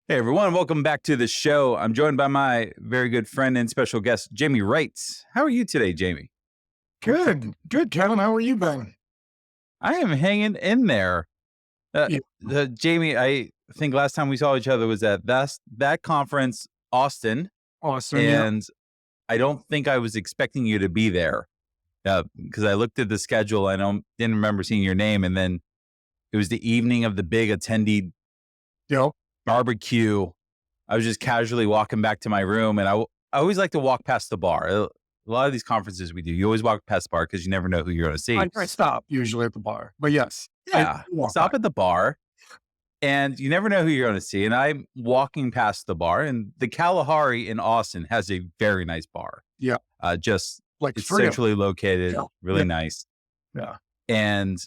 Hey everyone, welcome back to the show. I'm joined by my very good friend and special guest, Jamie Wright. How are you today, Jamie? Good, Kevin. How are you been? I am hanging in there. Uh, Yeah, Jamie, I think last time we saw each other was at that conference, Austin, awesome. Yeah, and I don't think I was expecting you to be there because I looked at the schedule. Didn't remember seeing your name, and then it was the evening of the big attendee yeah, barbecue. I was just casually walking back to my room, and I always like to walk past the bar. A lot of these conferences we do, you always walk past the bar because you never know who you're going to see. I stop usually at the bar, but yes, I Yeah, walk by. stop at the bar, and you never know who you're going to see. And I'm walking past the bar, and the Kalahari in Austin has a very nice bar. Yeah, Just like it's three of them. centrally located, Yeah, really yeah, nice. yeah, And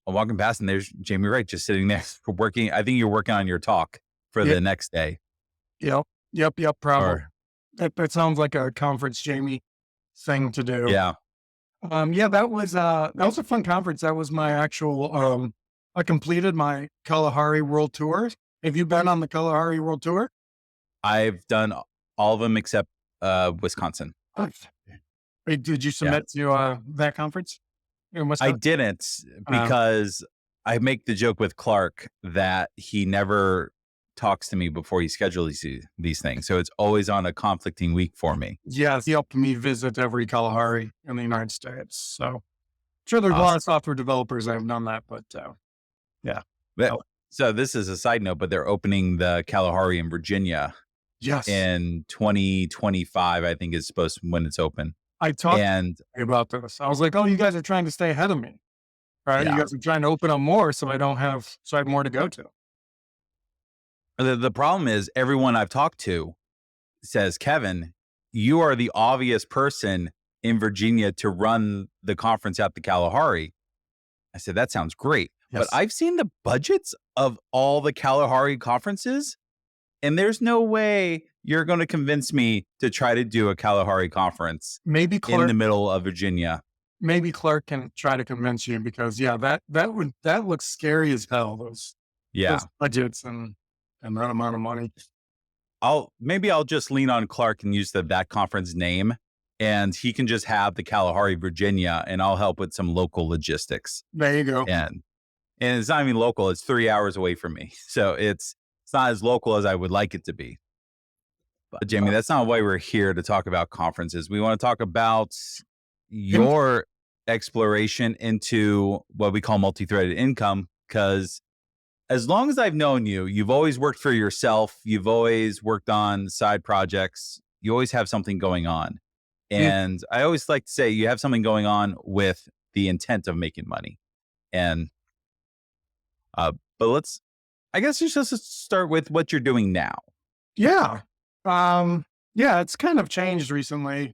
I'm walking past, and there's Jamie Wright just sitting there working. I think you're working on your talk for yeah, the next day, yep, yep. Probably. or That sounds like a conference, Jamie thing to do. yeah. Yeah, that was a fun conference. That was my actual. I completed my Kalahari World Tour. Have you been on the Kalahari World Tour? I've done all of them except Wisconsin. Nice. Wait, did you Yeah. submit to that conference in I Wisconsin? didn't because I make the joke with Clark that he never talks to me before he schedules these things. So it's always on a conflicting week for me. Yes, he helped me visit every Kalahari in the United States. So sure, there's a lot Awesome. of software developers that have done that, but yeah. But, Oh, so this is a side note, but they're opening the Kalahari in Virginia yes, in 2025, I think is supposed to when it's open. I talked And about this. I was like, "Oh, you guys are trying to stay ahead of me, right? You yeah, guys are trying to open up more, so I have more to go to." the problem is everyone I've talked to says, Kevin, you are the obvious person in Virginia to run the conference at the Kalahari. I said, that sounds great. But Yes, I've seen the budgets of all the Kalahari conferences, and there's no way you're going to convince me to try to do a Kalahari conference maybe in the Clark, middle of Virginia. maybe Clark can try to convince you because yeah, that looks scary as hell. Those Yeah. budgets and that amount of money. I'll just lean on Clark and use that conference name, and he can just have the Kalahari, Virginia, and I'll help with some local logistics. There you go. And it's not even local, it's 3 hours away from me. So it's not as local as I would like it to be. But Jamie, that's not why we're here to talk about conferences. We want to talk about In- your exploration into what we call multi-threaded income, because as long as I've known you, you've always worked for yourself. You've always worked on side projects. You always have something going on. mm, And I always like to say you have something going on with the intent of making money. And uh, but I guess let's just start with what you're doing now. Yeah. Yeah, it's kind of changed recently.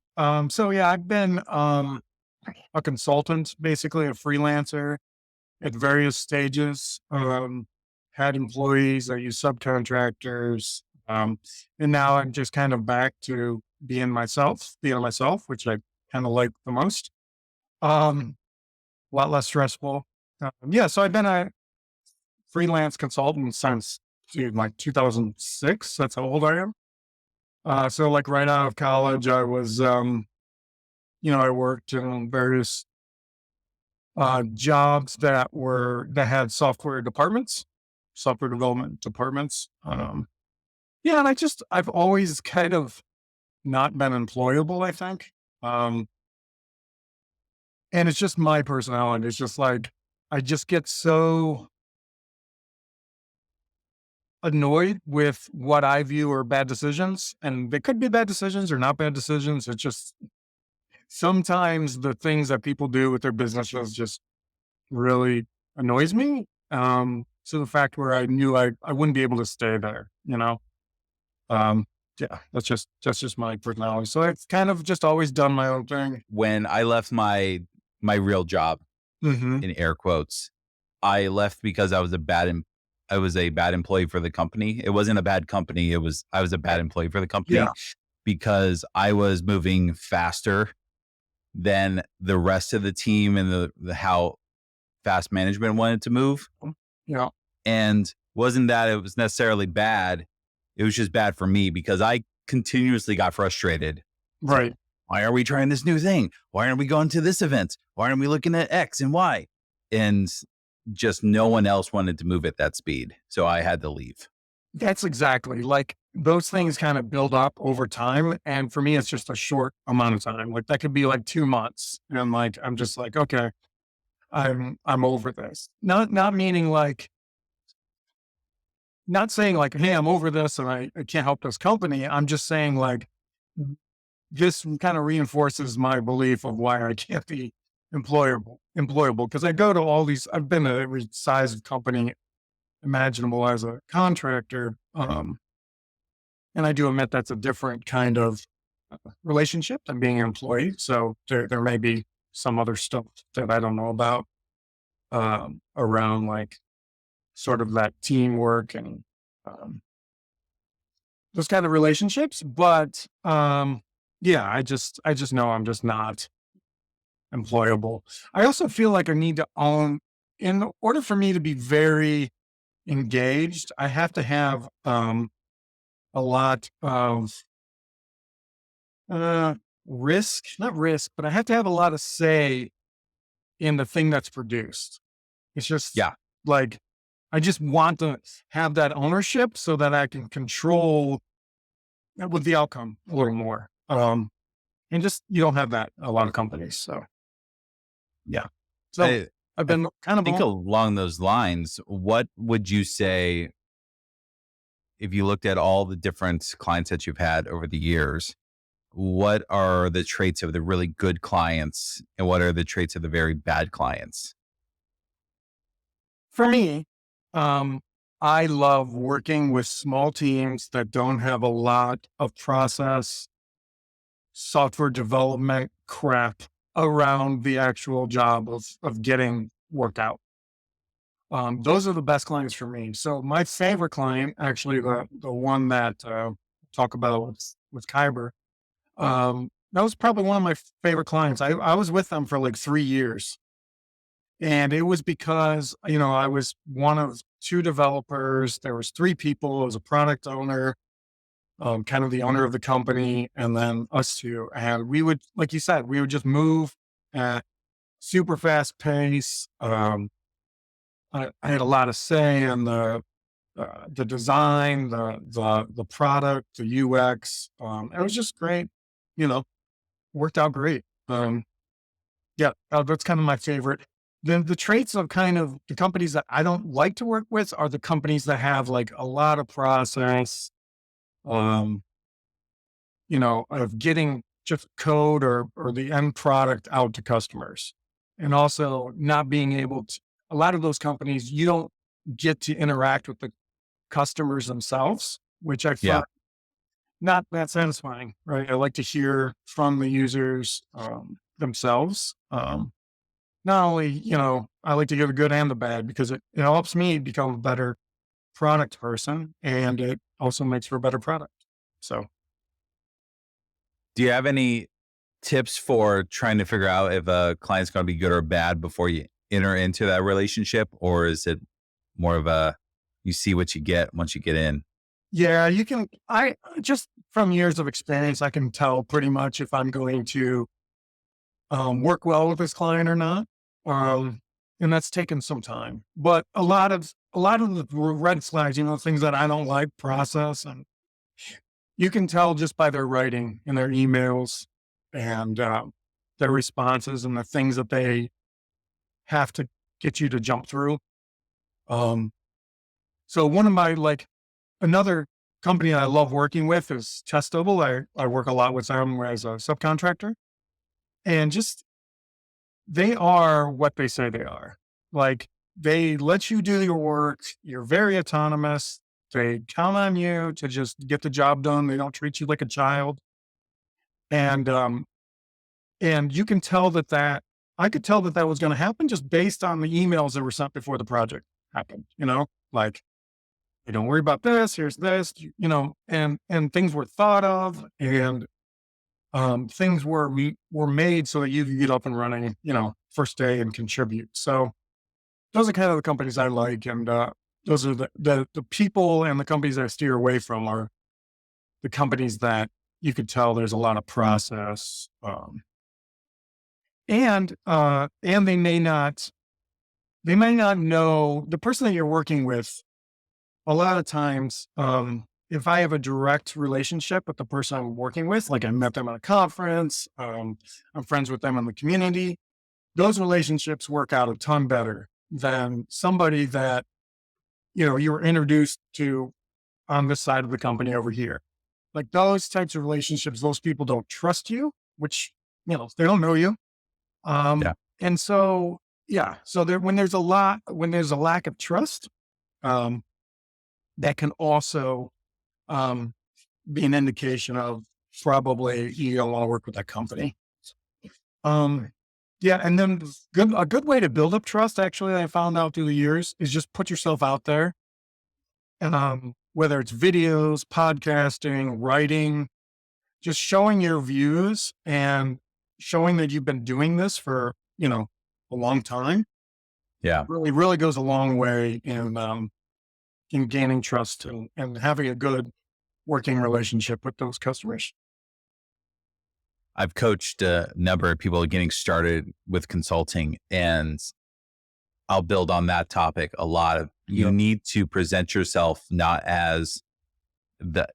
So yeah, I've been a consultant, basically a freelancer at various stages. Had employees, I use subcontractors. And now I'm just kind of back to being myself, which I kind of like the most. A lot less stressful. Yeah, so I've been a freelance consultant since like 2006. That's how old I am. So like right out of college, I was, I worked in various jobs that had software development departments. Yeah, and I've always kind of not been employable, I think. And it's just my personality. It's just like I just get so annoyed with what I view are bad decisions, and they could be bad decisions or not bad decisions. It's just sometimes the things that people do with their businesses just really annoys me. To the fact where I knew I wouldn't be able to stay there. Um, yeah, that's just my personality. So I've kind of just always done my own thing. When I left my real job Hmm. in air quotes, I left because I was a bad employee for the company. It wasn't a bad company. I was a bad employee for the company Yeah. because I was moving faster than the rest of the team and the how fast management wanted to move. Yeah. And wasn't that it was necessarily bad. It was just bad for me because I continuously got frustrated. It's like, Right. why are we trying this new thing? Why aren't we going to this event? Why aren't we looking at X and Y? And just no one else wanted to move at that speed. So I had to leave. That's exactly like those things kind of build up over time. And for me, it's just a short amount of time. Like that could be like 2 months. And like, I'm just like, okay, I'm over this. Not meaning like, not saying like, hey, I'm over this and I can't help this company. I'm just saying like, this kind of reinforces my belief of why I can't be employable. Cause I go to all these, I've been to every size of company imaginable as a contractor. And I do admit that's a different kind of relationship than being an employee. So there may be some other stuff that I don't know about, around like sort of that teamwork and, those kind of relationships. But, yeah, I just know I'm just not employable. I also feel like I need to own, in order for me to be very engaged, I have to have, a lot of, uh, not risk, but I have to have a lot of say in the thing that's produced. It's just Yeah. like, I just want to have that ownership so that I can control with the outcome a little more. And just, you don't have that in a lot of companies. So yeah. So I, I've I been kind of think on, along those lines, what would you say if you looked at all the different clients that you've had over the years? What are the traits of the really good clients and what are the traits of the very bad clients? for me, um, I love working with small teams that don't have a lot of process software development crap around the actual job of getting work out. Those are the best clients for me. So my favorite client, actually, the one that talk about with Kyber, that was probably one of my favorite clients. I was with them for like 3 years, and it was because I was one of two developers. There was three people. I was a product owner, kind of the owner of the company, and then us two. And we would, like you said, we would just move at super fast pace. I had a lot of say in the design, the product, the UX. It was just great. You know, worked out great. Yeah, that's kind of my favorite. The traits of kind of the companies that I don't like to work with are the companies that have like a lot of process, um, of getting just code or the end product out to customers, and also not being able to. A lot of those companies, you don't get to interact with the customers themselves, which I Yeah. find not that satisfying, right? I like to hear from the users, themselves. Not only, I like to hear the good and the bad because it helps me become a better product person and it also makes for a better product. So, Do you have any tips for trying to figure out if a client's going to be good or bad before you enter into that relationship? Or is it more of a you see what you get once you get in? yeah, I just from years of experience, I can tell pretty much if I'm going to, work well with this client or not. Um, and that's taken some time, but a lot of the red flags, things that I don't like process, and you can tell just by their writing and their emails and, their responses and the things that they have to get you to jump through. Um, so one of my like another company I love working with is Testable. I work a lot with them as a subcontractor, and just they are what they say they are. Like they let you do your work. You're very autonomous. They count on you to just get the job done. They don't treat you like a child. And you can tell that I could tell that was going to happen just based on the emails that were sent before the project happened. Like, hey, don't worry about this. Here's this. And things were thought of, and things were made so that you could get up and running, first day and contribute. So those are kind of the companies I like. And those are the people and the companies that I steer away from are the companies that you could tell there's a lot of process, and they may not know the person that you're working with. A lot of times, if I have a direct relationship with the person I'm working with, like I met them at a conference, I'm friends with them in the community, those relationships work out a ton better than somebody that, you were introduced to on this side of the company over here. Like those types of relationships, those people don't trust you, which, they don't know you. Yeah. And so, yeah, so when there's a lack of trust, um, that can also, um, be an indication of probably you don't want to work with that company. Um, yeah, and then a good way to build up trust, actually, I found out through the years, is just put yourself out there. Whether it's videos, podcasting, writing, just showing your views and showing that you've been doing this for, a long time Yeah. really, really goes a long way in gaining trust and having a good working relationship with those customers. I've coached a number of people getting started with consulting, and I'll build on that topic a lot. You Yep. need to present yourself not as the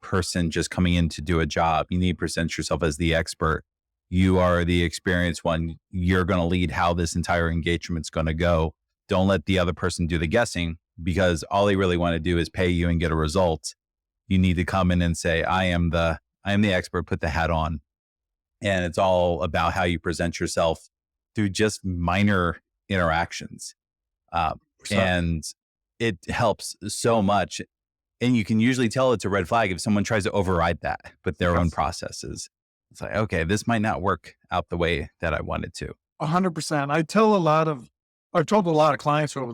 person just coming in to do a job. You need to present yourself as the expert. You are the experienced one. You're going to lead how this entire engagement's going to go. Don't let the other person do the guessing, because all they really want to do is pay you and get a result. You need to come in and say, I am the expert, put the hat on. And it's all about how you present yourself through just minor interactions. Uh, So and it helps so much. And you can usually tell it's a red flag if someone tries to override that with their own yes, processes. It's like, okay, this might not work out the way that I wanted to. 100%. I've told a lot of clients over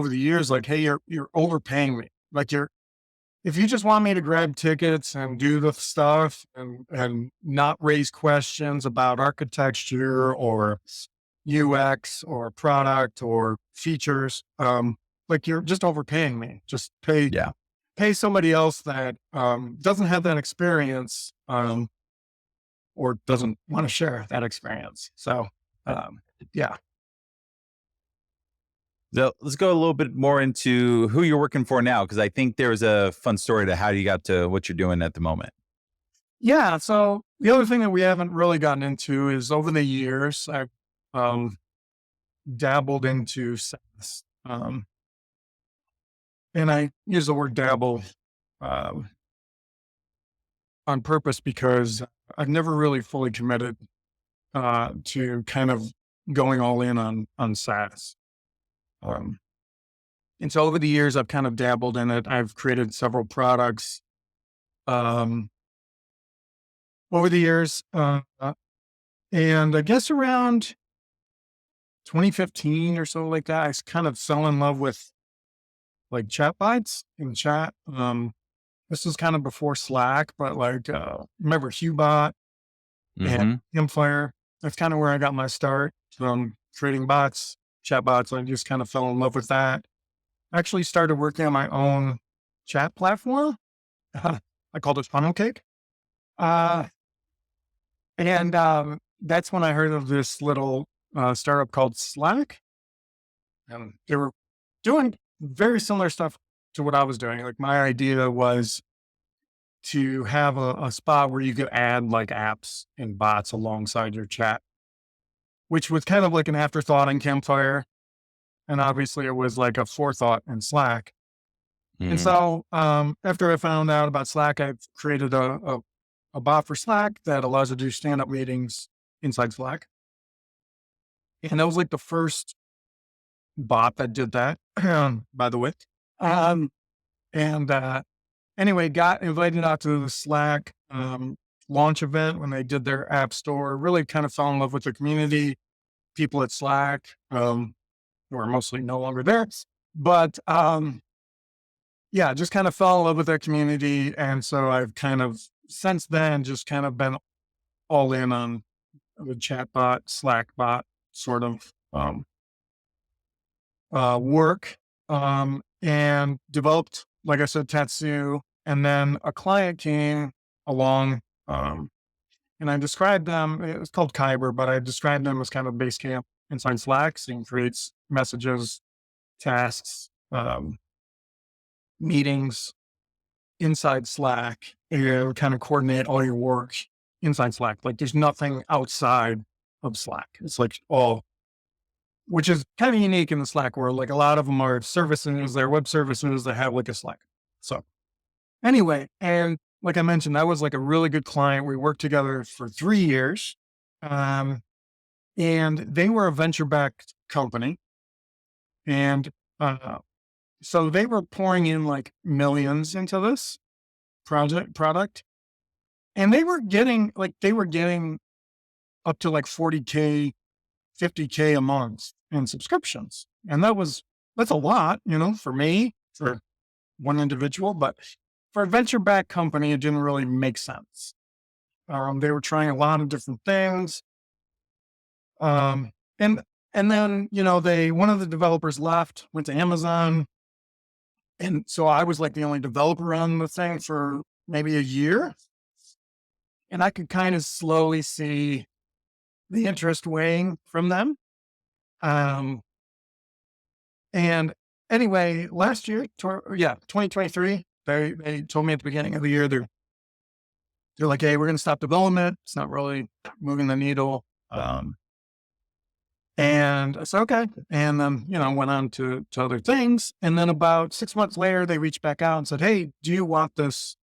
the years, like, hey, you're overpaying me. Like if you just want me to grab tickets and do the stuff and not raise questions about architecture or UX or product or features, like you're just overpaying me. Just Yeah. pay somebody else that doesn't have that experience, or doesn't want to share that experience. So, yeah. So let's go a little bit more into who you're working for now, because I think there was a fun story to how you got to what you're doing at the moment. Yeah. So the other thing that we haven't really gotten into is over the years, I've um, dabbled into SaaS. And I use the word dabble um, on purpose because I've never really fully committed to kind of going all in on SaaS. Um, and so over the years, I've kind of dabbled in it. I've created several products um, over the years. And I guess around 2015 or so like that, kind of fell in love with like chatbots and chat. This was kind of before Slack, but like, remember Hubot and Mm-hmm. Campfire? That's kind of where I got my start from creating bots, chatbots. I just kind of fell in love with that. I actually started working on my own chat platform. I called it Funnel Cake. Uh, and that's when I heard of this little startup called Slack. And they were doing very similar stuff to what I was doing. Like my idea was to have a spot where you could add like apps and bots alongside your chat, which was kind of like an afterthought in Campfire. And obviously it was like a forethought in Slack. And Mm-hmm. so after I found out about Slack, I created a bot for Slack that allows you to do stand-up meetings inside Slack. And that was like the first bot that did that, by the way. Um, and anyway, got invited out to the Slack launch event when they did their app store. Really kind of fell in love with the community. People at Slack who are mostly no longer there, but yeah, just kind of fell in love with their community. And so I've kind of since then just kind of been all in on the chatbot, Slack bot sort of work. and developed, like I said, Tatsu. And then a client came along, and I described them, it was called Kyber, but I described them as kind of base camp inside Slack. So you can create messages, tasks, meetings inside Slack, and kind of coordinate all your work inside Slack. Like there's nothing outside of Slack. It's like all, which is kind of unique in the Slack world. Like a lot of them are services, they're web services that have like a Slack. So anyway, and like I mentioned, that was like a really good client. We worked together for 3 years. And they were a venture-backed company. And so they were pouring in like millions into this product. And they were getting up to like 40K, 50K a month in subscriptions. And that's a lot, for me, for one individual, but for a venture-backed company, it didn't really make sense. They were trying a lot of different things. And then, one of the developers left, went to Amazon. And so I was like the only developer on the thing for maybe a year. And I could kind of slowly see the interest weighing from them. And anyway, last year, 2023, they told me at the beginning of the year, they're like, hey, we're going to stop development. It's not really moving the needle. And I said, okay. And then, went on to other things. And then about 6 months later, they reached back out and said, hey, do you want this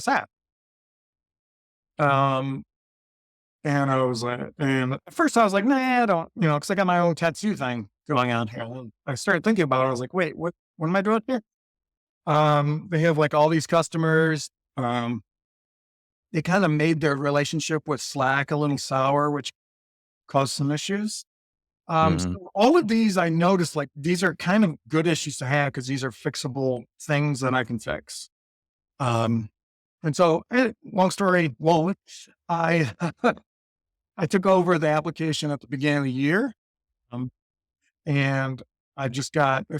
app? And I was like, and at first I was like, nah, I don't, cause I got my own tattoo thing going on here. And I started thinking about it. I was like, wait, what am I doing here? They have like all these customers. They kind of made their relationship with Slack a little sour, which caused some issues. So all of these, I noticed like these are kind of good issues to have because these are fixable things that I can fix. And so long story long, I took over the application at the beginning of the year. And it's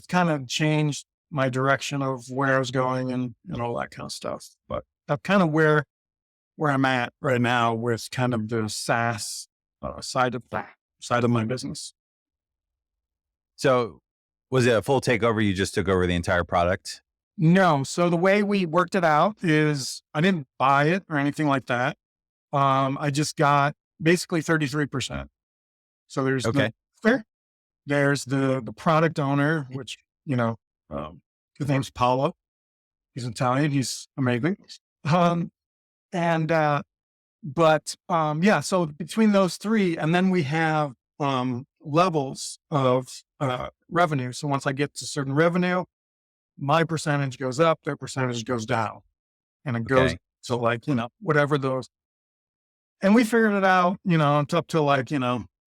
kind of changed my direction of where I was going and all that kind of stuff. But that's kind of where I'm at right now with kind of the SaaS side of my business. So was it a full takeover? You just took over the entire product? No. So the way we worked it out is I didn't buy it or anything like that. I just got basically 33%. So there's there's the product owner, which, his name's Paolo. He's Italian. He's amazing. So between those three, and then we have levels of revenue. So once I get to certain revenue, my percentage goes up, their percentage goes down, and it goes to like, whatever those. And we figured it out, it's up to like,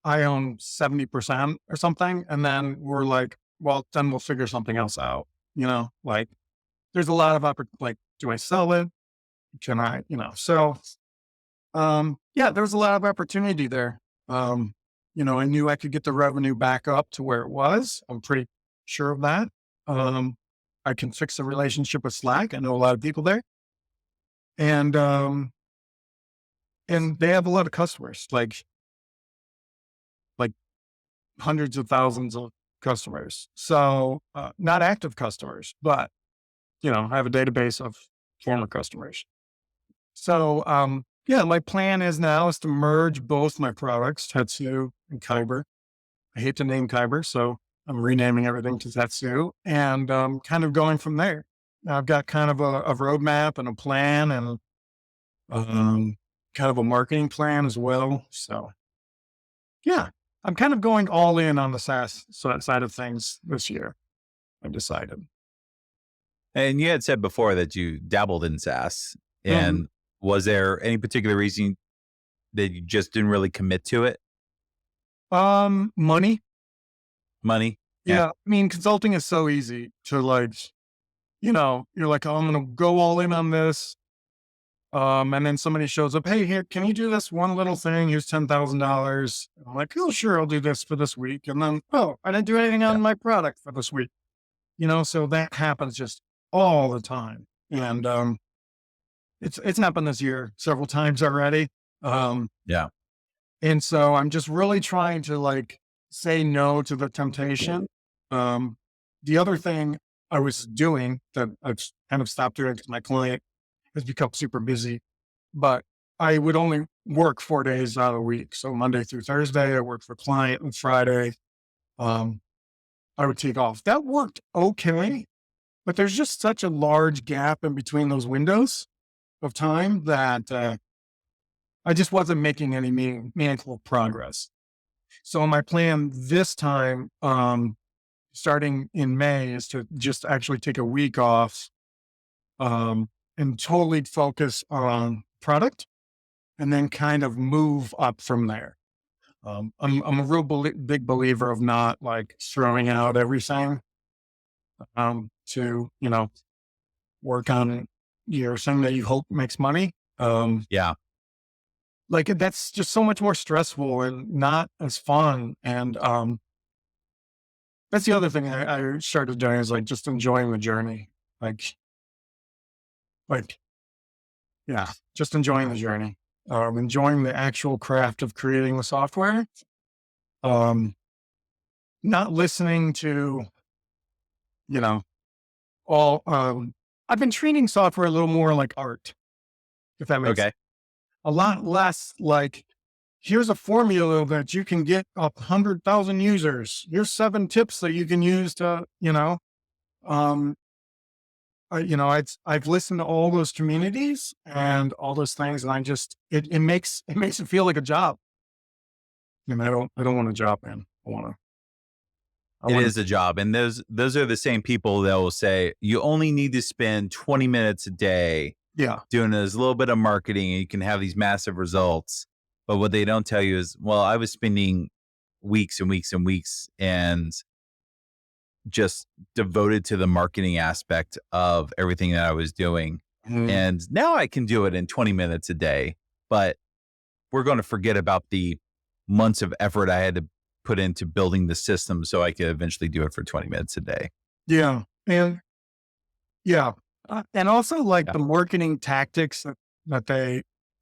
I own 70% or something. And then we're like, well, then we'll figure something else out, like there's a lot of like, do I sell it? Can I, so, there's a lot of opportunity there. I knew I could get the revenue back up to where it was. I'm pretty sure of that. I can fix the relationship with Slack. I know a lot of people there. And they have a lot of customers, like hundreds of thousands of customers. So, not active customers, but, I have a database of former customers. So, my plan is to merge both my products, Tatsu and Kyber. I hate to name Kyber, so I'm renaming everything to Tatsu and kind of going from there. I've got kind of a roadmap and a plan and kind of a marketing plan as well. So, I'm kind of going all in on the SaaS side of things this year. I've decided. And you had said before that you dabbled in SaaS. And was there any particular reason that you just didn't really commit to it? Money. Yeah. I mean, consulting is so easy to like, you're like, oh, I'm going to go all in on this. And then somebody shows up, hey, here, can you do this one little thing? Here's $10,000. I'm like, oh, sure, I'll do this for this week. And then, I didn't do anything on my product for this week. so that happens just all the time. And, it's happened this year several times already. Um, Yeah. and so I'm just really trying to like say no to the temptation. Um, the other thing I was doing that I've kind of stopped doing because my client has become super busy, but I would only work 4 days out of the week. So Monday through Thursday, I work for client, and Friday, um, I would take off. That worked okay, but there's just such a large gap in between those windows of time that I just wasn't making any meaningful progress. So my plan this time, starting in May, is to just actually take a week off, and totally focus on product, and then kind of move up from there. I'm a real big believer of not like throwing out everything, to, work on your thing that you hope makes money. Yeah. Like that's just so much more stressful and not as fun. And, that's the other thing I started doing is like just enjoying the journey. Like, like, yeah, just enjoying the journey. Enjoying the actual craft of creating the software. Um, Not listening to, you know, all, I've been treating software a little more like art, if that makes Okay. a lot less like, here's a formula that you can get 100,000 users. Here's 7 tips that you can use to, um, I've listened to all those communities and all those things, and it makes it feel like a job. And I don't want a job, man. I It want is a job. And those are the same people that will say you only need to spend 20 minutes a day yeah, doing this little bit of marketing and you can have these massive results. But what they don't tell you is, well, I was spending weeks and weeks and weeks and just devoted to the marketing aspect of everything that I was doing. mhm, And now I can do it in 20 minutes a day. But we're going to forget about the months of effort I had to put into building the system so I could eventually do it for 20 minutes a day. yeah, and yeah, and also like Yeah. the marketing tactics that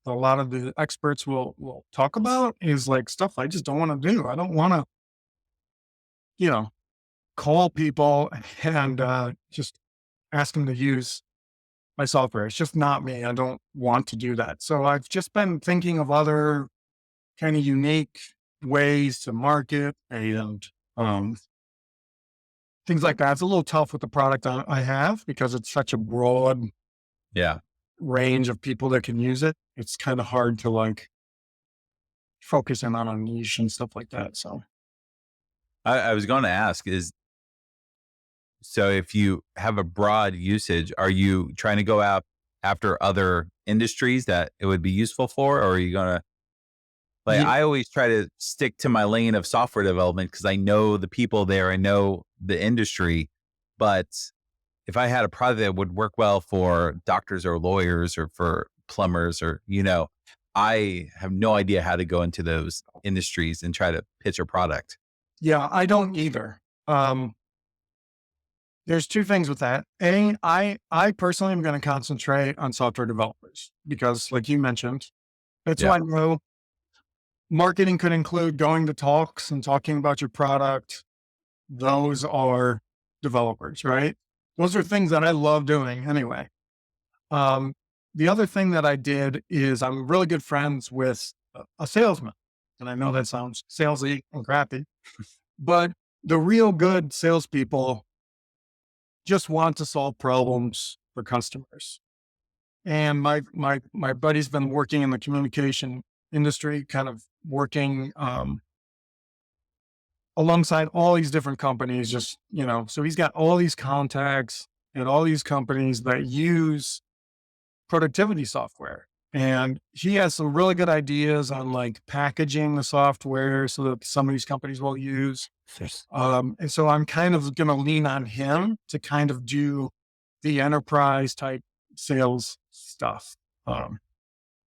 a lot of the experts will talk about is like stuff I just don't want to do. I don't want to, you know, call people and just ask them to use my software. It's just not me. I don't want to do that. So I've just been thinking of other kind of unique ways to market and things like that. It's a little tough with the product I have because it's such a broad Yeah. range of people that can use it. It's kind of hard to like focus in on a niche and stuff like that. So I was going to ask is so if you have a broad usage, are you trying to go out after other industries that it would be useful for? Or are you going to, like, yeah, I always try to stick to my lane of software development because I know the people there, I know the industry. But if I had a product that would work well for doctors or lawyers or for plumbers or, I have no idea how to go into those industries and try to pitch a product. yeah, I don't either. Um, there's two things with that. I personally am going to concentrate on software developers because, like you mentioned, that's who Yeah. I know. Marketing could include going to talks and talking about your product. Those are developers, right? Those are things that I love doing anyway. Um, the other thing that I did is I'm really good friends with a salesman. And I know that sounds salesy and crappy, but the real good salespeople just want to solve problems for customers. And my buddy's been working in the communication industry, kind of working alongside all these different companies, just, so he's got all these contacts and all these companies that use productivity software. And he has some really good ideas on like packaging the software so that some of these companies will use. Yes. And so I'm kind of going to lean on him to kind of do the enterprise type sales stuff. Um,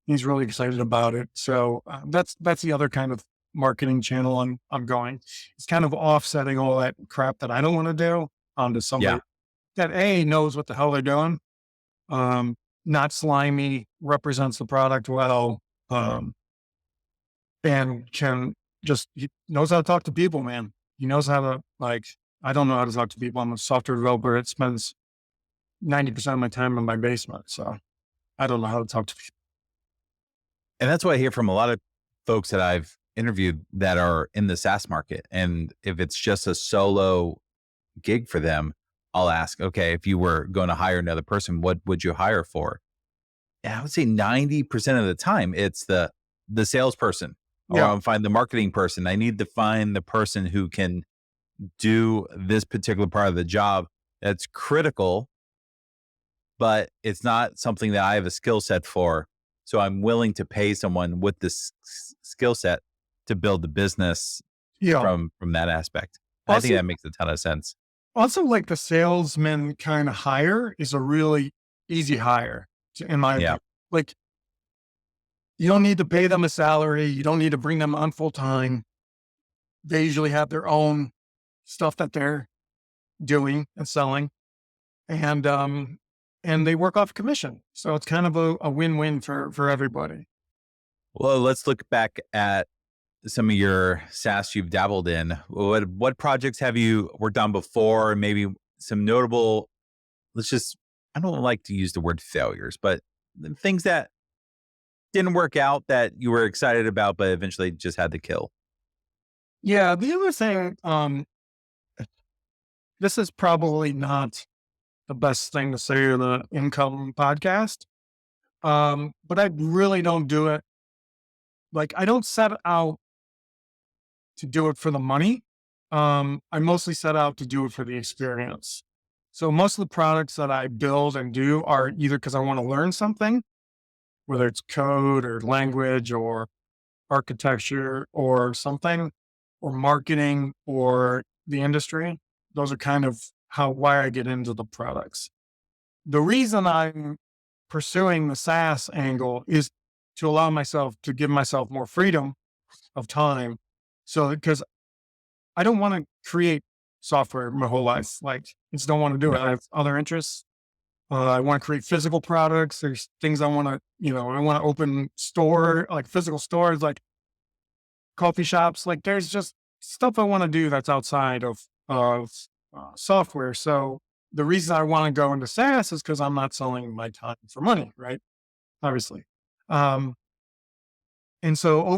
he's really excited about it. So that's the other kind of marketing channel I'm going. It's kind of offsetting all that crap that I don't want to do. onto somebody Yeah. that knows what the hell they're doing, um, not slimy, represents the product well, um, and can he knows how to talk to people, man. He knows how to I don't know how to talk to people. I'm a software developer. It spends 90% of my time in my basement. So I don't know how to talk to people. And that's what I hear from a lot of folks that I've interviewed that are in the SaaS market. And if it's just a solo gig for them, I'll ask, okay, if you were going to hire another person, what would you hire for? And I would say 90% of the time it's the salesperson, or Yeah. I'll find the marketing person. I need to find the person who can do this particular part of the job that's critical, but it's not something that I have a skill set for. So I'm willing to pay someone with this skill set to build the business Yeah. from that aspect. I think Also, that makes a ton of sense. like the salesman kind of hire is a really easy hire, in my Yeah. opinion. Like, you don't need to pay them a salary. You don't need to bring them on full time. They usually have their own stuff that they're doing and selling, and they work off commission. So it's kind of a win-win for everybody. Well, let's look back at some of your SaaS you've dabbled in. What projects have you worked on before? Maybe some notable, let's just, I don't like to use the word failures, but things that didn't work out that you were excited about, but eventually just had to kill. Yeah. The other thing, this is probably not the best thing to say in the income podcast. But I really don't do it. Like, I don't set out to do it for the money. I mostly set out to do it for the experience. So most of the products that I build and do are either because I want to learn something, whether it's code or language or architecture or something, or marketing or the industry. Those are kind of why I get into the products. The reason I'm pursuing the SaaS angle is to allow myself to give myself more freedom of time. So, because I don't want to create software my whole life, like, I just don't want to do it. Yeah. I have other interests. I want to create physical products. There's things I want to, I want to open like physical stores, like coffee shops. Like, there's just stuff I want to do that's outside of software. So the reason I want to go into SaaS is because I'm not selling my time for money, right? Obviously. Um, and so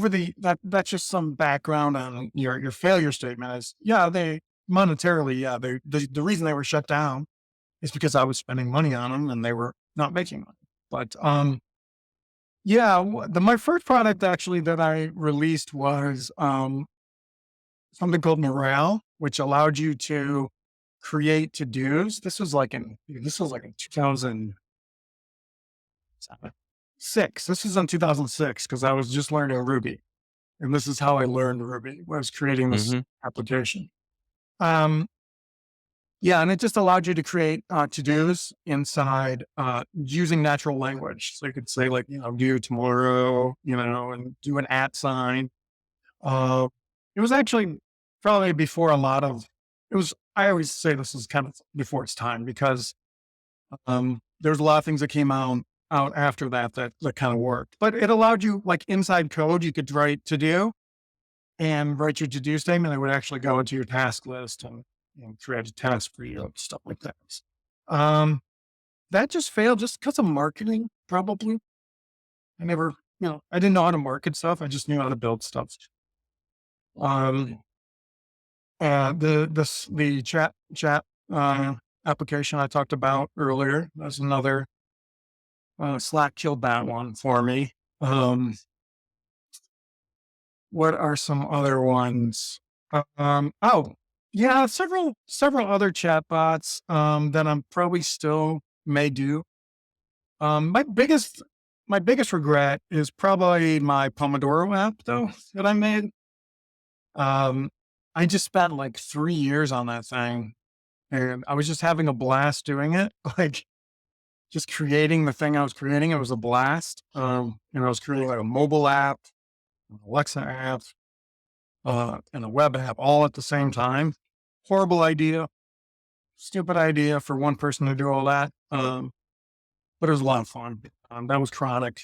that's just some background on your failure statement is, they monetarily, the reason they were shut down is because I was spending money on them and they were not making money. But, my first product actually that I released was, something called Morale, which allowed you to create to-dos. This was like in 2006. This was in 2006 because I was just learning Ruby. And this is how I learned Ruby, was creating this Hmm. application. Um, and it just allowed you to create to-dos inside using natural language. So you could say, like, do tomorrow, and do an @ sign. Uh, it was actually probably before I always say this is kind of before its time because there's a lot of things that came out after that kind of worked. But it allowed you, like, inside code, you could write to do and write your to-do statement. It would actually go into your task list and create a task for you and stuff like that. Um, that just failed just because of marketing, probably. I never, I didn't know how to market stuff. I just knew how to build stuff. Um, the chat application I talked about earlier, that's another, Slack killed that one for me. What are some other ones? Oh, yeah, several other chatbots that I'm probably still may do. My biggest regret is probably my Pomodoro app, though, that I made. Um, I just spent like 3 years on that thing, and I was just having a blast doing it. Like, just creating the thing I was creating, it was a blast. And I was creating like a mobile app, an Alexa app, and a web app all at the same time. Horrible idea. stupid idea for one person to do all that. But it was a lot of fun. That was chronic.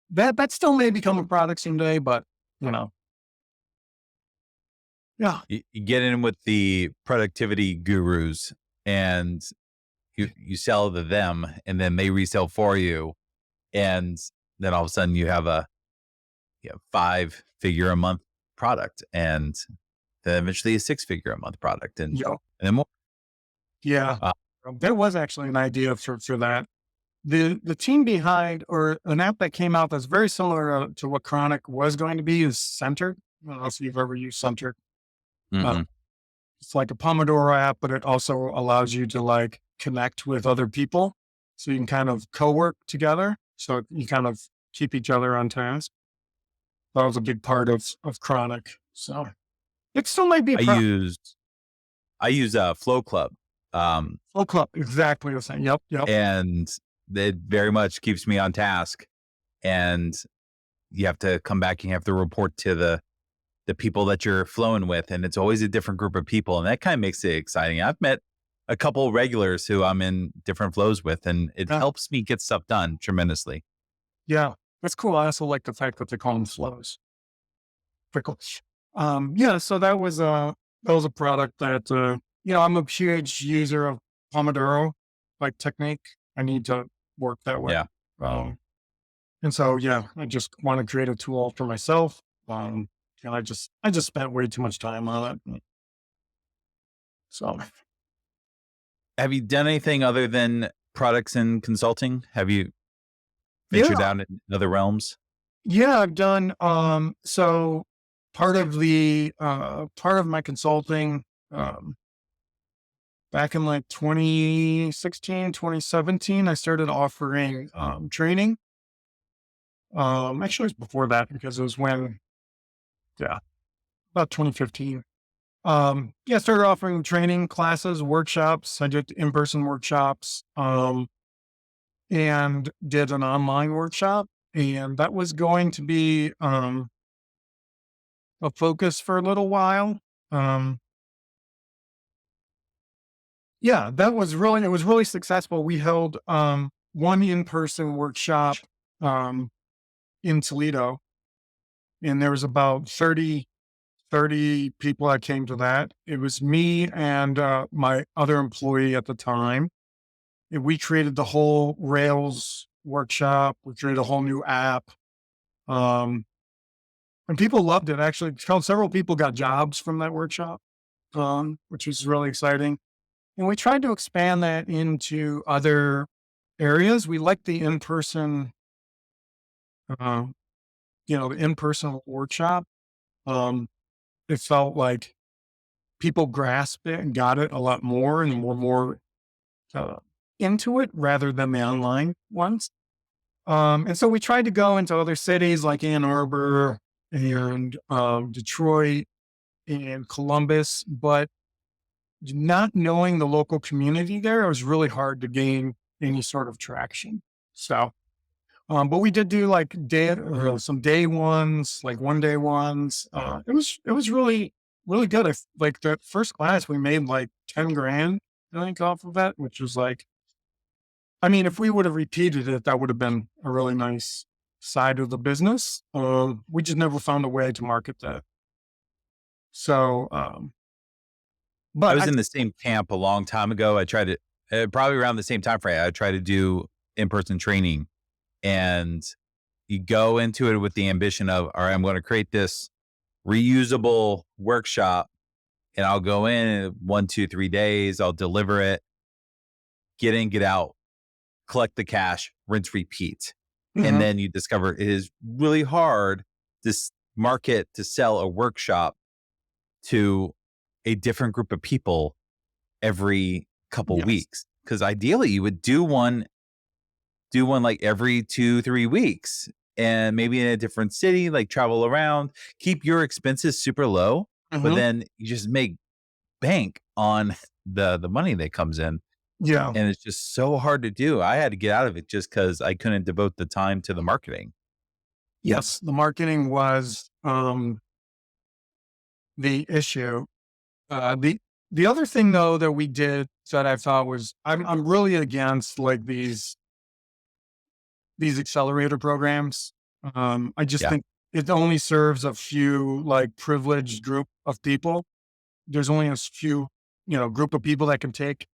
That still may become a product someday, but you know, yeah, You get in with the productivity gurus and you sell to them, and then they resell for you, and then all of a sudden you have a 5-figure a month product, and then eventually a 6-figure a month product, yeah, and then more. yeah. Uh, There was actually an idea for that. The team behind, or an app that came out that's very similar to what Chronic was going to be, is Centered. I don't know if you've ever used Centered. Uh, mm-mm. it's like a Pomodoro app, but it also allows you to like connect with other people, so you can kind of co-work together. So you kind of keep each other on task. That was a big part of Chronic. So it still might be a I product. used I use Flow Club, um, Full club, exactly the same. Yep, yep. and it very much keeps me on task. And you have to come back and you have to report to the people that you're flowing with, and it's always a different group of people, and that kind of makes it exciting. I've met a couple regulars who I'm in different flows with, and it Yeah, helps me get stuff done tremendously. yeah. That's cool. I also like the fact that they call them flows. Pretty cool. Yeah. So that was a product that I'm a huge user of Pomodoro like technique. I need to work that way. Yeah. And so yeah, I just want to create a tool for myself. And I just spent way too much time on it. So Have you done anything other than products and consulting? Have you yeah, ventured out in other realms? yeah, I've done so part of my consulting um back in like 2016, 2017, I started offering training. Actually it was before that because it was when, yeah, about 2015. Yeah, I started offering training classes, workshops. I did in-person workshops, and did an online workshop. And that was going to be a focus for a little while. Um, yeah, it was really successful. We held one in-person workshop um, in Toledo, and there was about 30 people that came to that. It was me and my other employee at the time. And we created the whole Rails workshop. We created a whole new app. Um, and people loved it. Actually, several people got jobs from that workshop, which was really exciting. And we tried to expand that into other areas. We liked the in-person, uh, the in-person workshop. Um, it felt like people grasped it and got it a lot more and were more uh, into it rather than the online ones. And so we tried to go into other cities like Ann Arbor and Detroit and Columbus, but not knowing the local community there, it was really hard to gain any sort of traction. So, but we did do like some day ones, like 1 day ones. It was really really good. Like the first class, we made like 10 grand, I think, off of that, which was like, I mean, if we would have repeated it, that would have been a really nice side of the business. We just never found a way to market that. So, I but was in the same camp a long time ago. I tried to probably around the same time frame. I tried to do in-person training, and you go into it with the ambition of, all right, I'm going to create this reusable workshop, and I'll go in 1, 2, 3 days. I'll deliver it, get in, get out, collect the cash, rinse, repeat. And Mhm. then you discover it is really hard to market, to sell a workshop to a different group of people every couple Yes. weeks. Because ideally you would do one like every 2, 3 weeks, and maybe in a different city, like travel around, keep your expenses super low, but Mhm. then you just make bank on the money that comes in. Yeah. And it's just so hard to do. I had to get out of it just because I couldn't devote the time to the marketing. Yes. The marketing was the issue. The other thing though that we did that I thought was, I'm really against like these accelerator programs. I just Yeah. think it only serves a few like privileged group of people. There's only a few, group of people that can take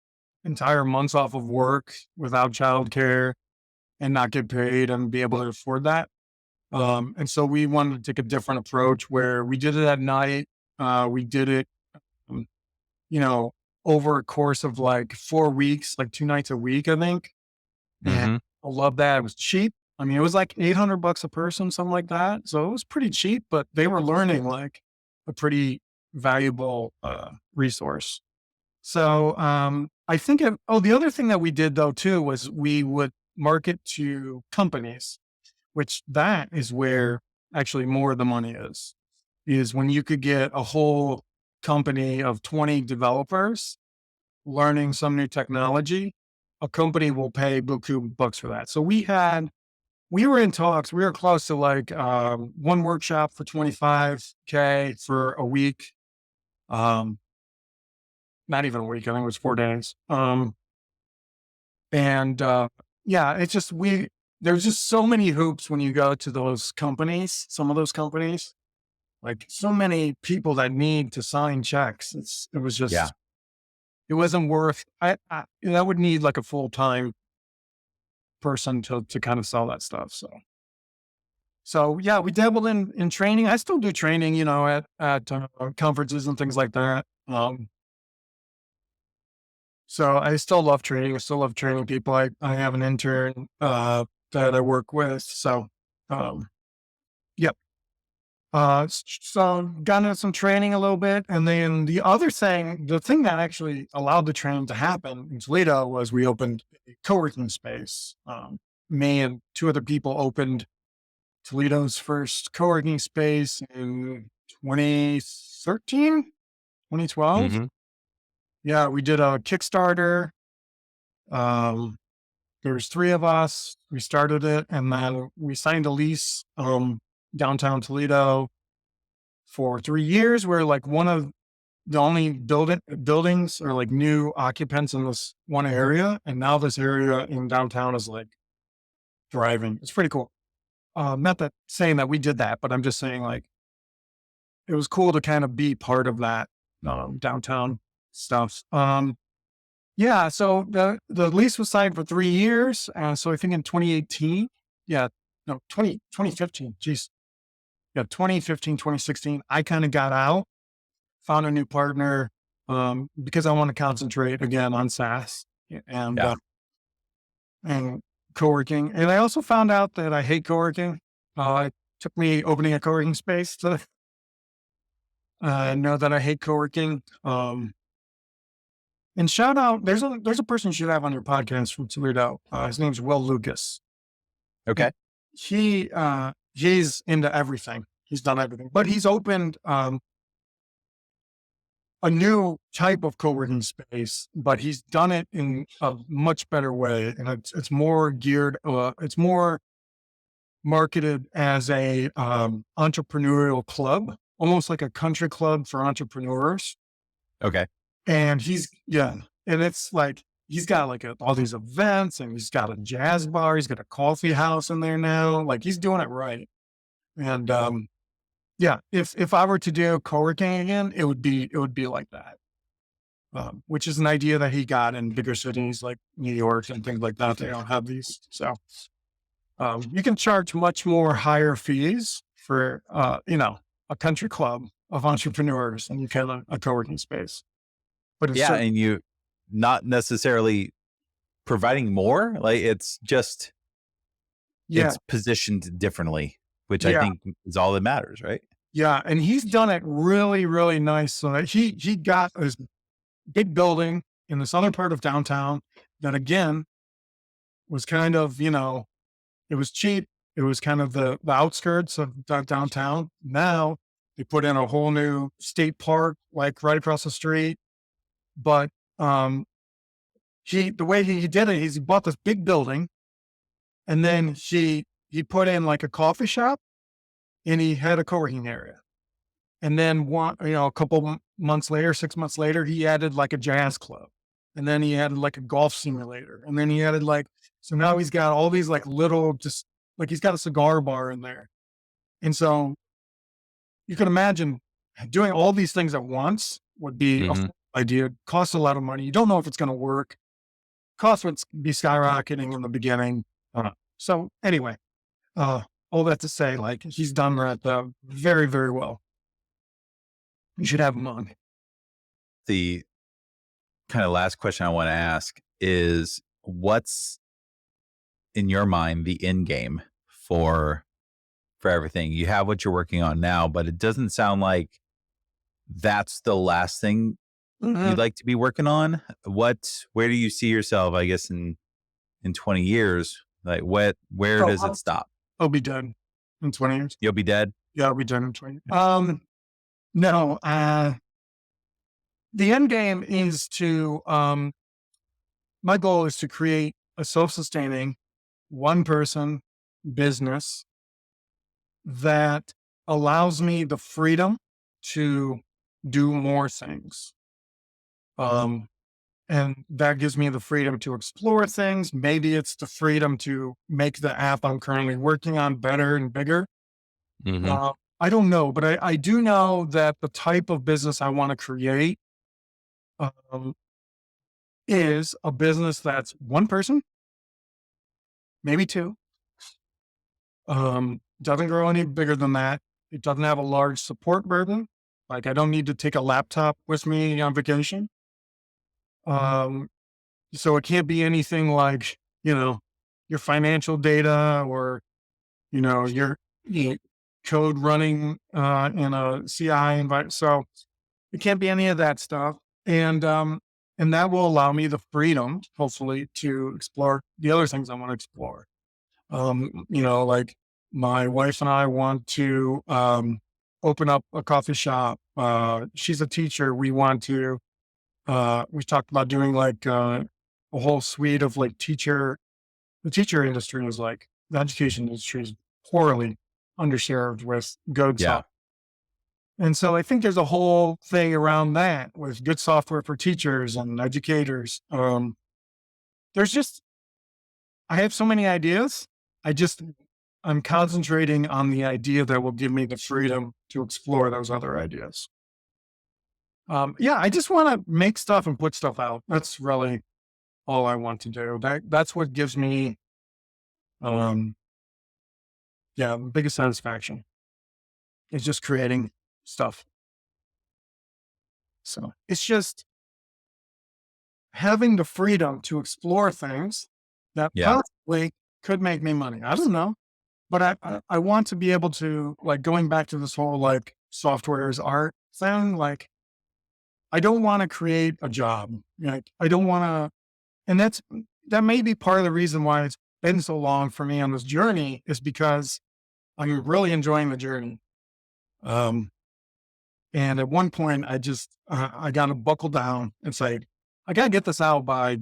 entire months off of work without childcare and not get paid and be able to afford that. And so we wanted to take a different approach where we did it at night. We did it, um, you know, over a course of like 4 weeks, like 2 nights a week, I think. And Hmm. I love that. It was cheap. I mean, it was like $800 a person, something like that. So it was pretty cheap, but they were learning like a pretty valuable resource. So I think, the other thing that we did though, too, was we would market to companies, which that is where actually more of the money is when you could get a whole company of 20 developers learning some new technology. A company will pay buku bucks for that. So we were in talks. We were close to like one workshop for 25K for a week. Um, Not even a week. I think it was 4 days. And yeah, it's just there's just so many hoops when you go to those companies. Some of those companies, like so many people that need to sign checks. It was Yeah. just it wasn't worth. That would need like a full-time person to kind of sell that stuff. So yeah, we dabbled in training. I still do training, at conferences and things like that. So I still love training. I still love training people. I have an intern that I work with. So um, yep. So got into some training a little bit, and then the thing that actually allowed the training to happen in Toledo was we opened a co-working space. Me and two other people opened Toledo's first co-working space in 2013, 2012. Hmm. Yeah, we did a Kickstarter. Um, There's three of us. We started it, and then we signed a lease downtown Toledo for 3 years. We're like one of the only buildings or like new occupants in this one area, and now this area in downtown is like thriving. It's pretty cool. Not that saying that we did that, but I'm just saying like it was cool to kind of be part of that downtown stuff. Yeah, so the lease was signed for 3 years. So I think in 2018, yeah, no, 2015, geez. Yeah, 2015, 2016, I kind of got out, found a new partner because I want to concentrate again on SaaS and, Yeah. uh, and co-working. And I also found out that I hate co-working. It took me opening a co-working space to know that I hate co-working. And shout out, there's a person you should have on your podcast from Toledo. His name's Will Lucas. And Okay. he's into everything. He's done everything, but he's opened a new type of co-working space, but he's done it in a much better way, and it's more geared. It's more marketed as a entrepreneurial club, almost like a country club for entrepreneurs. Okay. And and it's like he's got like all these events, and he's got a jazz bar, he's got a coffee house in there now. Like he's doing it right. And yeah, if I were to do co-working again, it would be like that. Which is an idea that he got in bigger cities like New York and things like that. They don't have these, so you can charge much more higher fees for a country club of entrepreneurs than you can a co-working space. But it's Yeah. certain, And you not necessarily providing more, like yeah, it's positioned differently, which I yeah. think is all that matters, right? Yeah, and he's done it really, really nice. So that he got this big building in this other part of downtown that again was kind of, it was cheap. It was kind of the outskirts of downtown. Now they put in a whole new state park like right across the street. But um the way he did it, he bought this big building, and then he put in like a coffee shop, and he had a co-working area. And then a couple months later, 6 months later, he added like a jazz club. And then he added like a golf simulator. And then he added so now he's got all these like little, just like he's got a cigar bar in there. And so you can imagine doing all these things at once would be a hmm idea, costs a lot of money. You don't know if it's going to work. Costs would be skyrocketing in the beginning. So anyway, all that to say, like he's done that very, very well. You should have him on. The kind of last question I want to ask is, what's in your mind the end game for everything? You have what you're working on now, but it doesn't sound like that's the last thing Mhm. you'd like to be working on. Where do you see yourself, I guess, in 20 years? Like where So does it stop? I'll be done in 20 years. You'll be dead? Yeah, I'll be done in 20 years. No, the end game is my goal is to create a self-sustaining one person business that allows me the freedom to do more things. Um, and that gives me the freedom to explore things. Maybe it's the freedom to make the app I'm currently working on better and bigger. hmm I don't know, but I do know that the type of business I want to create um, is a business that's one person, maybe two. Doesn't grow any bigger than that. It doesn't have a large support burden. Like I don't need to take a laptop with me on vacation. Um, so it can't be anything like, your financial data or, your code running in a CI environment. So it can't be any of that stuff. And that will allow me the freedom, hopefully, to explore the other things I want to explore. Like my wife and I want to open up a coffee shop. She's a teacher. We talked about doing like a whole suite of like the teacher industry is like, the education industry is poorly underserved with good Yeah. software. And so I think there's a whole thing around that with good software for teachers and educators. There's just, I have so many ideas. I'm concentrating on the idea that will give me the freedom to explore those other ideas. Yeah, I just want to make stuff and put stuff out. That's really all I want to do. That's what gives me, um, the biggest satisfaction is just creating stuff. So it's just having the freedom to explore things that Yeah. possibly could make me money. I don't know, but I want to be able to, like, going back to this whole like software is art thing. Like I don't want to create a job. Like I don't want to, and that may be part of the reason why it's been so long for me on this journey is because I'm really enjoying the journey. Um, and at one point I got to buckle down and say, I got to get this out by,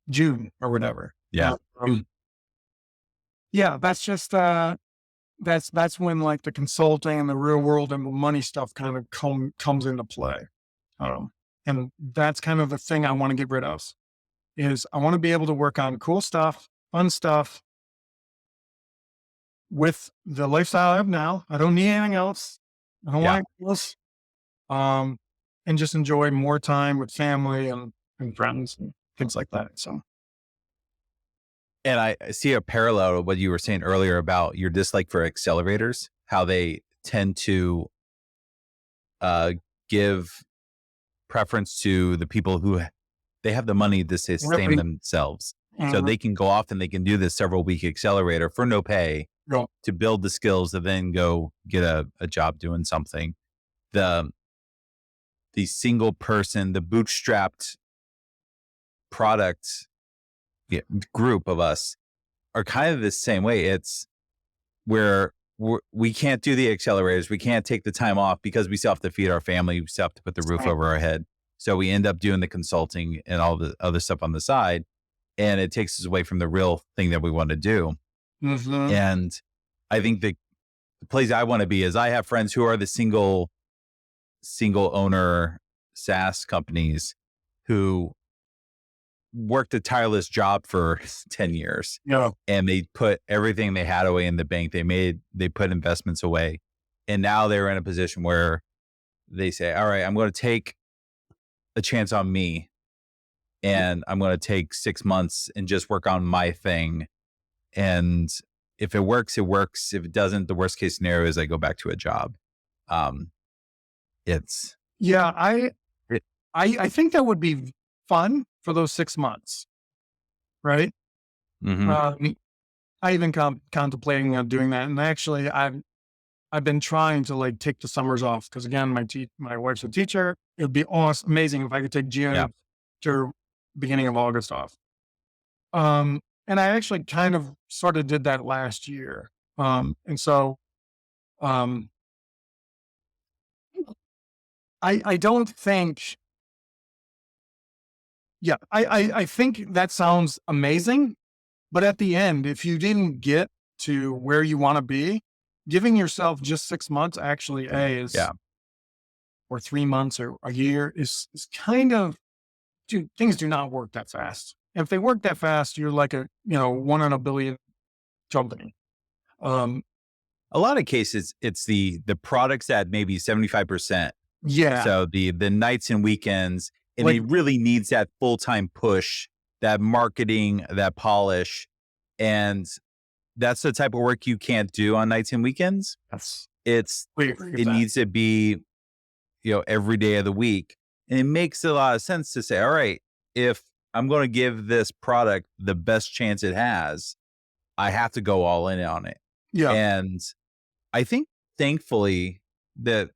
June or whatever. Yeah. Yeah, that's just, that's when like the consulting and the real world and the money stuff kind of comes into play. And that's kind of the thing I want to get rid of is I want to be able to work on cool stuff, fun stuff with the lifestyle I have now. I don't need anything else. I don't Yeah. want anything else. And just enjoy more time with family and friends and things like that. So And I see a parallel to what you were saying earlier about your dislike for accelerators, how they tend to give preference to the people who they have the money to sustain really, themselves. So they can go off and they can do this several week accelerator for no pay yeah, to build the skills to then go get a job doing something. The single person, the bootstrapped product group of us are kind of the same way. It's where we can't do the accelerators. We can't take the time off because we still have to feed our family. We still have to put the roof over our head. So we end up doing the consulting and all the other stuff on the side. And it takes us away from the real thing that we want to do. mhm, And I think that the place I want to be is I have friends who are the single owner SaaS companies who worked a tireless job for 10 years Yeah. and they put everything they had away in the bank. They put investments away. And now they're in a position where they say, all right, I'm going to take a chance on me and I'm going to take 6 months and just work on my thing. And if it works, it works. If it doesn't, the worst case scenario is I go back to a job. Um, it's, Yeah. it, I think that would be fun for those 6 months. Right. mhm. I even contemplating on doing that. And actually I've been trying to like take the summers off. Cause again, my wife's a teacher. It'd be awesome, amazing if I could take Yeah. June to beginning of August off. And I actually kind of sort of did that last year. And so, um, I don't think, yeah, I think that sounds amazing. But at the end, if you didn't get to where you want to be, giving yourself just 6 months actually Yeah. or 3 months or a year is kind of, dude, things do not work that fast. If they work that fast, you're like a, 1 in a billion company. Um, A lot of cases, it's the products at maybe 75%. yeah, So the nights and weekends, and like, it really needs that full-time push, that marketing, that polish. And that's the type of work you can't do on nights and weekends. that's, It's we agree with it that. needs to be, every day of the week. And it makes a lot of sense to say, all right, if I'm going to give this product the best chance it has, I have to go all in on it. Yeah, And I think thankfully that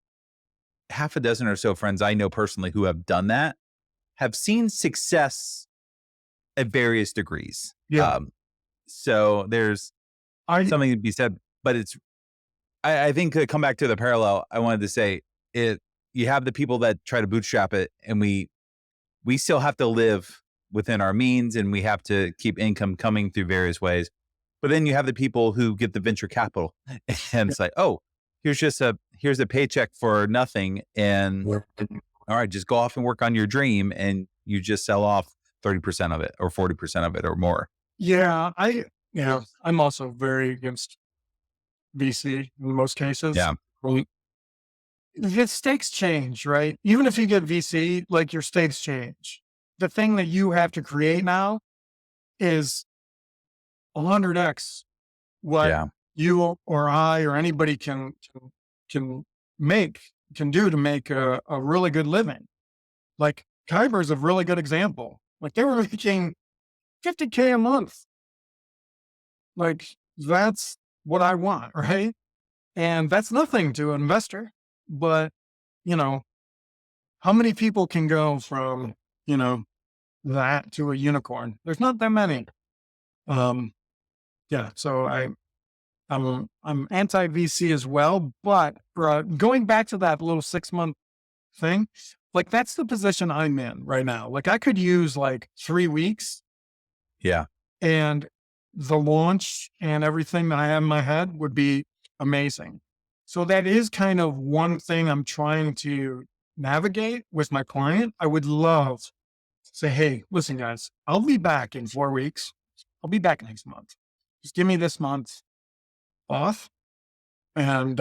half a dozen or so friends I know personally who have done that have seen success at various degrees. yeah. So there's I, something to be said, but I think to come back to the parallel, I wanted to say you have the people that try to bootstrap it and we still have to live within our means and we have to keep income coming through various ways. But then you have the people who get the venture capital and it's like, oh, here's a paycheck for nothing. And all right, just go off and work on your dream and you just sell off 30% of it or 40% of it or more. yeah, I'm also very against VC in most cases. Yeah. Well, the stakes change, right? Even if you get VC, like your stakes change. The thing that you have to create now is 100x what Yeah. you or I or anybody can make can do to make a really good living. Like Kyber is a really good example. Like they were making 50K a month. Like that's what I want, right? And that's nothing to an investor. But, you know, how many people can go from, that to a unicorn? There's not that many. Um, yeah. So I'm anti VC as well, but going back to that little 6 month thing, like that's the position I'm in right now. Like I could use like 3 weeks Yeah. and the launch and everything that I have in my head would be amazing. So that is kind of one thing I'm trying to navigate with my client. I would love to say, hey, listen, guys, I'll be back in 4 weeks. I'll be back next month. Just give me this month off. And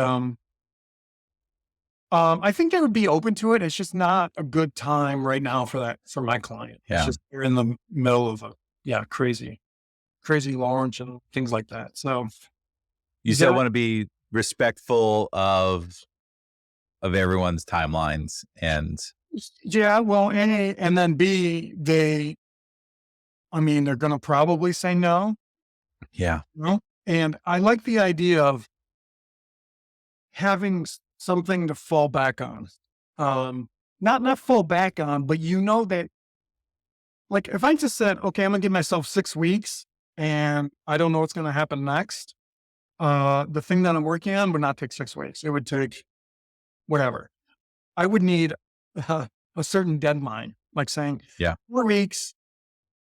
I think they would be open to it. It's just not a good time right now for that for my client. It's Yeah. just they're in the middle of a crazy launch and things like that. So You still want to be respectful of everyone's timelines and yeah, well, and then B, I mean, they're going to probably say no, yeah. and I like the idea of having something to fall back on. Not fall back on, but that, like, if I just said, okay, I'm gonna give myself 6 weeks and I don't know what's going to happen next. The thing that I'm working on would not take 6 weeks. It would take whatever. I would need a certain deadline, like saying Yeah. 4 weeks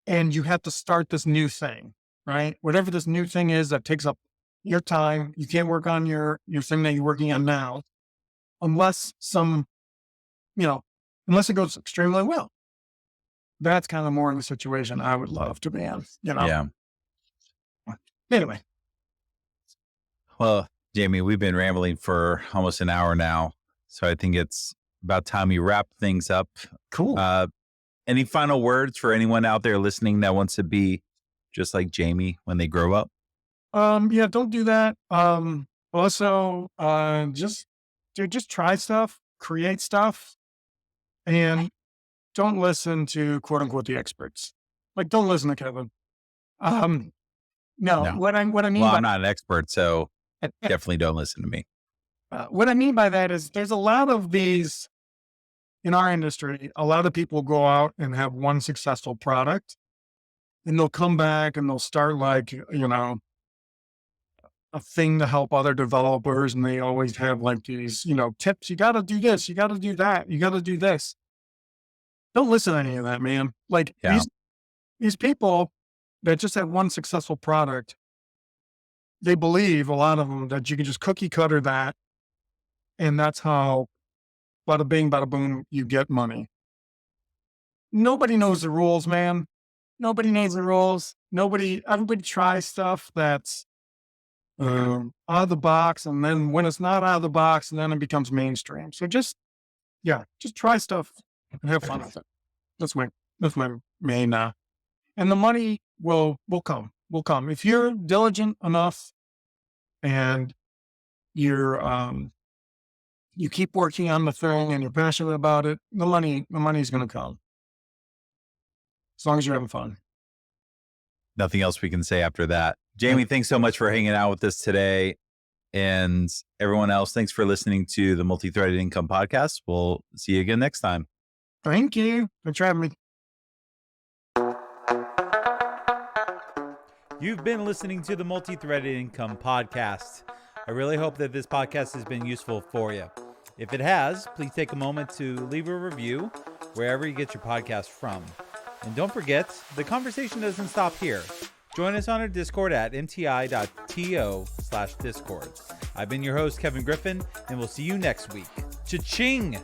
and you have to start this new thing, right? Whatever this new thing is that takes up, your time. You can't work on your thing that you're working on now unless unless it goes extremely well. That's kind of more in the situation I would love to be in, Yeah. Anyway. Well, Jamie, we've been rambling for almost an hour now, so I think it's about time we wrap things up. Cool. Any final words for anyone out there listening that wants to be just like Jamie when they grow up? Yeah, don't do that. Also, just try stuff, create stuff, and don't listen to quote unquote the experts. Like, don't listen to Kevin. No, No. what I mean Well, by I'm not an expert, so definitely don't listen to me. what I mean by that is there's a lot of these in our industry. A lot of people go out and have one successful product, and they'll come back and they'll start like, a thing to help other developers. And they always have like these, tips. You got to do this. You got to do that. You got to do this. Don't listen to any of that, man. Like Yeah. these people that just have one successful product, they believe, a lot of them, that you can just cookie cutter that. And that's how, bada bing, bada boom, you get money. Nobody knows the rules, man. Nobody knows the rules. Everybody tries stuff that's out of the box. And then when it's not out of the box, then it becomes mainstream. So just try stuff and have fun with it. That's my main, and the money will come. If you're diligent enough and you keep working on the thing and you're passionate about it, the money's going to come. As long as you're having fun. Nothing else we can say after that. Jamie, thanks so much for hanging out with us today. And everyone else, thanks for listening to the Multithreaded Income Podcast. We'll see you again next time. Thank you. Thanks for having me. You've been listening to the Multithreaded Income Podcast. I really hope that this podcast has been useful for you. If it has, please take a moment to leave a review wherever you get your podcast from. And don't forget, the conversation doesn't stop here. Join us on our Discord at mti.to/Discord. I've been your host, Kevin Griffin, and we'll see you next week. Cha-ching!